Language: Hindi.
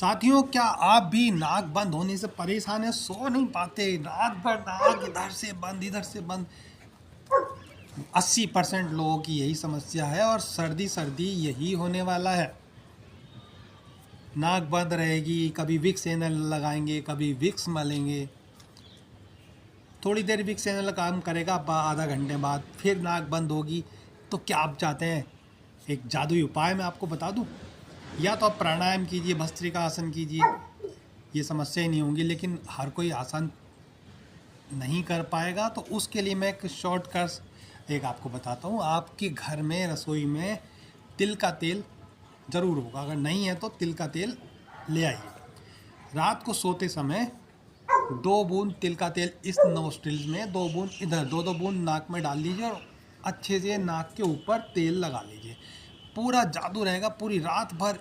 साथियों, क्या आप भी नाक बंद होने से परेशान हैं? सो नहीं पाते, रात भर नाक इधर से बंद इधर से बंद। 80% लोगों की यही समस्या है और सर्दी सर्दी यही होने वाला है। नाक बंद रहेगी, कभी विक्स एनल लगाएंगे, कभी विक्स मलेंगे। थोड़ी देर विक्स एनल काम करेगा, आधा घंटे बाद फिर नाक बंद होगी। तो क्या आप चाहते हैं एक जादुई उपाय मैं आपको बता दूं? या तो आप प्राणायाम कीजिए, भस्त्रिका आसन कीजिए, ये समस्या ही नहीं होंगी। लेकिन हर कोई आसान नहीं कर पाएगा, तो उसके लिए मैं एक शॉर्टकट एक आपको बताता हूँ। आपके घर में रसोई में तिल का तेल ज़रूर होगा, अगर नहीं है तो तिल का तेल ले आइए। रात को सोते समय 2 बूंद तिल का तेल इस नोस्ट्रिल्स में, 2 बूंद इधर, 2-2 बूंद नाक में डाल लीजिए और अच्छे से नाक के ऊपर तेल लगा लीजिए। पूरा जादू रहेगा, पूरी रात भर